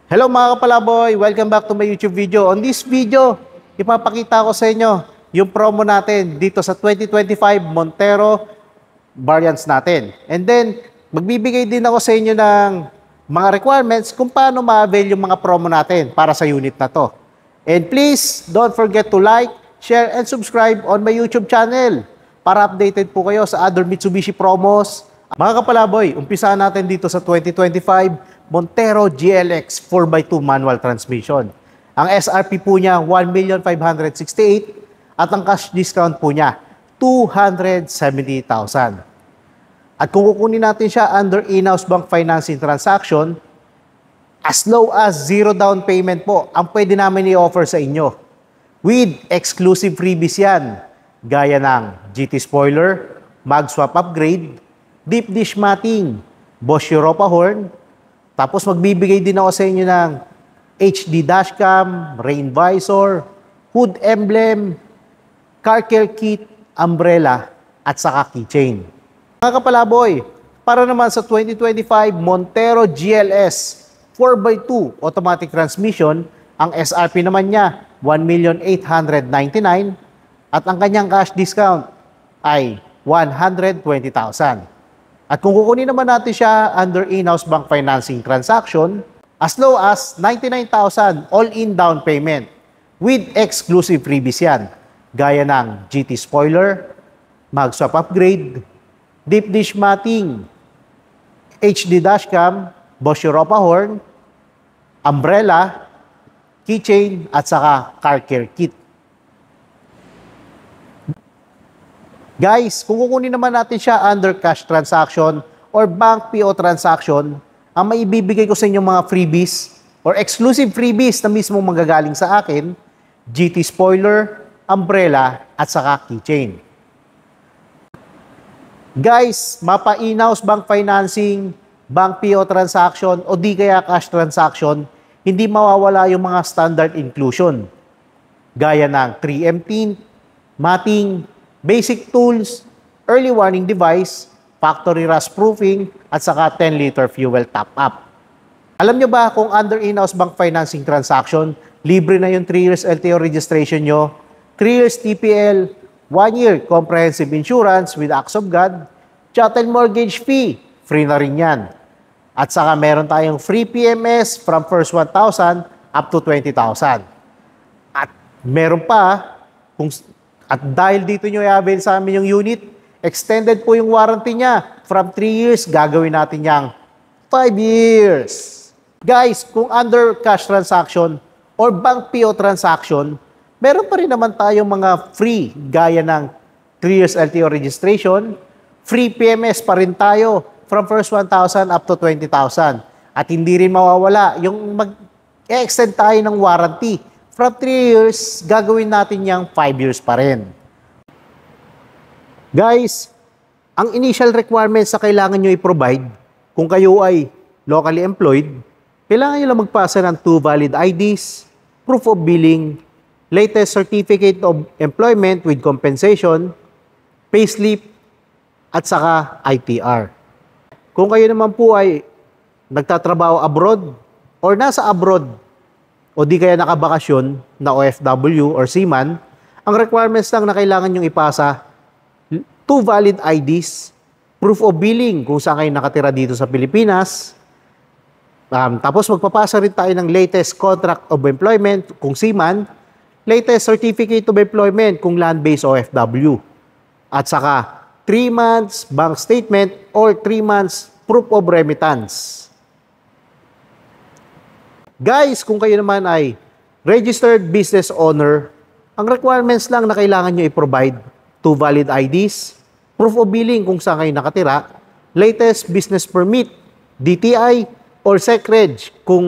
Hello mga kapalaboy! Welcome back to my YouTube video. On this video, ipapakita ko sa inyo yung promo natin dito sa 2025 Montero variants natin. And then, magbibigay din ako sa inyo ng mga requirements kung paano ma-avail yung mga promo natin para sa unit na to. And please, don't forget to like, share, and subscribe on my YouTube channel para updated po kayo sa other Mitsubishi promos. Mga kapalaboy, umpisahan natin dito sa 2025 Montero GLX 4x2 manual transmission. Ang SRP po niya 1,568,000 at ang cash discount po niya 270,000. At kung kukunin natin siya under in-house bank financing transaction, as low as zero down payment po ang pwede namin i-offer sa inyo. With exclusive freebies yan, gaya ng GT spoiler, mag swap upgrade, deep dish matting, Bosch Europa horn, tapos magbibigay din ako sa inyo ng HD dashcam, rain visor, hood emblem, car care kit, umbrella, at saka keychain. Mga kapalaboy, para naman sa 2025 Montero GLS 4x2 automatic transmission, ang SRP naman niya 1,899,000 at ang kanyang cash discount ay 120,000. At kung kukunin naman natin siya under in-house bank financing transaction, as low as 99,000 all-in down payment with exclusive freebies yan, gaya ng GT spoiler, mag swap upgrade, deep dish matting, HD dashcam, Bosch Europa horn, umbrella, keychain, at saka car care kit. Guys, kung kukunin naman natin siya under cash transaction or bank PO transaction, ang maibibigay ko sa inyo mga freebies or exclusive freebies na mismo magagaling sa akin, GT spoiler, umbrella, at saka keychain. Guys, mapa-in-house bank financing, bank PO transaction, o di kaya cash transaction, hindi mawawala yung mga standard inclusion. Gaya ng 3M tint, matting, basic tools, early warning device, factory rust proofing, at saka 10-liter fuel top-up. Alam nyo ba kung under in-house bank financing transaction, libre na yung 3 years LTO registration nyo, 3 years TPL, 1 year comprehensive insurance with acts of God, chattel mortgage fee, free na rin yan. At saka meron tayong free PMS from first 1,000 up to 20,000. At meron pa, at dahil dito nyo i-avail sa amin yung unit, extended po yung warranty niya. From 3 years, gagawin natin yang 5 years. Guys, kung under cash transaction or bank PO transaction, meron pa rin naman tayong mga free, gaya ng 3 years LTO registration, free PMS pa rin tayo from first 1,000 up to 20,000. At hindi rin mawawala yung mag-extend tayo ng warranty. From 3 years, gagawin natin yang 5 years pa rin. Guys, ang initial requirements na kailangan nyo i-provide, kung kayo ay locally employed, kailangan nyo lang magpasa ng 2 valid IDs, proof of billing, latest certificate of employment with compensation, payslip, at saka ITR. Kung kayo naman po ay nagtatrabaho abroad or nasa abroad, o di kaya nakabakasyon na OFW or seaman, ang requirements lang na kailangan nyong ipasa, 2 valid IDs, proof of billing kung saan kayo nakatira dito sa Pilipinas, tapos magpapasa rin tayo ng latest contract of employment kung seaman, latest certificate of employment kung land-based OFW, at saka 3 months bank statement or 3 months proof of remittance. Guys, kung kayo naman ay registered business owner, ang requirements lang na kailangan nyo i-provide, 2 valid IDs, proof of billing kung saan kayo nakatira, latest business permit, DTI, or SecReg kung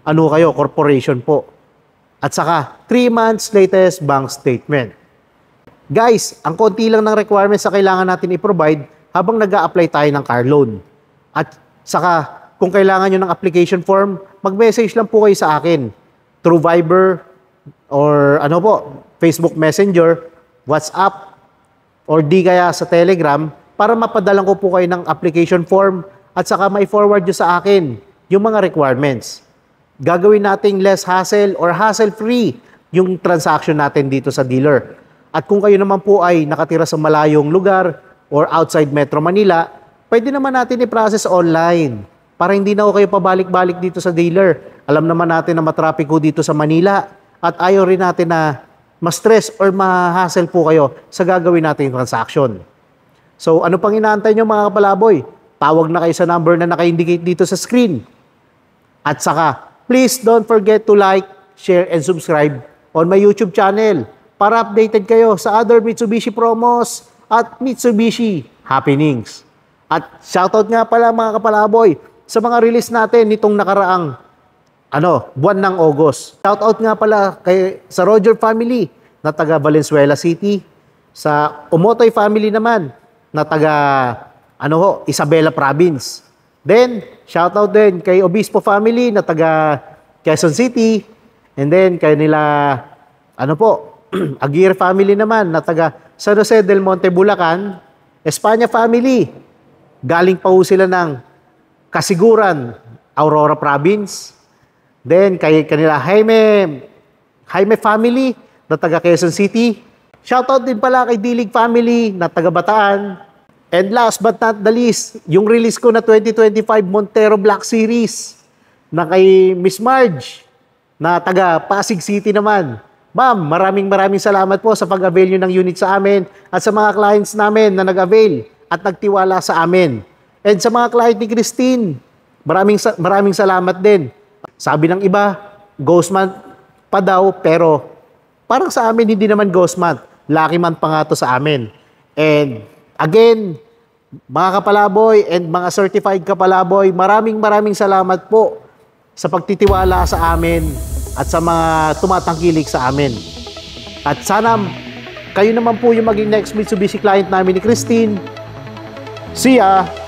ano kayo, corporation po. At saka 3 months latest bank statement. Guys, ang konti lang ng requirements na kailangan natin i-provide habang nag-a-apply tayo ng car loan. At saka, kung kailangan nyo ng application form, mag-message lang po kayo sa akin through Viber or Facebook Messenger, WhatsApp, or di kaya sa Telegram para mapadalan ko po kayo ng application form at saka may forward nyo sa akin yung mga requirements. gagawin nating less hassle or hassle-free yung transaction natin dito sa dealer. At kung kayo naman po ay nakatira sa malayong lugar or outside Metro Manila, pwede naman natin i-process online para hindi na kayo pabalik-balik dito sa dealer. Alam naman natin na matrapiko dito sa Manila at ayaw rin natin na ma-stress or ma-hassle po kayo sa gagawin nating transaction. So ano pang inaantay nyo mga kapalaboy? Tawag na kayo sa number na naka-indicate dito sa screen. At saka, please don't forget to like, share, and subscribe on my YouTube channel para updated kayo sa other Mitsubishi promos at Mitsubishi happenings. At shoutout nga pala mga kapalaboy sa mga release natin nitong nakaraang buwan ng August. Shoutout nga pala sa Roger family na taga Valenzuela City, sa Umotoy family naman na taga Isabela Province. Then, shoutout din kay Obispo family na taga Quezon City, and then kay nila Aguirre family naman na taga San Jose del Monte, Bulacan. Espanya family, galing pa ho sila ng Kasiguran, Aurora Province. Then kay kanila Jaime family na taga Quezon City. Shoutout din pala kay Dilig family na taga Bataan. And last but not the least, yung release ko na 2025 Montero Black Series na kay Miss Marge na taga Pasig City naman. Ma'am, maraming salamat po sa pag-avail nyo ng unit sa amin at sa mga clients namin na nag-avail at nagtiwala sa amin. And sa mga client ni Christine, maraming salamat din. Sabi ng iba, ghost month pa daw, pero parang sa amin hindi naman ghost month. Lucky month pa nga to sa amin. And again, mga kapalaboy and mga certified kapalaboy, maraming salamat po sa pagtitiwala sa amin at sa mga tumatangkilik sa amin. At sana kayo naman po yung maging next Mitsubishi client namin ni Christine. See ya!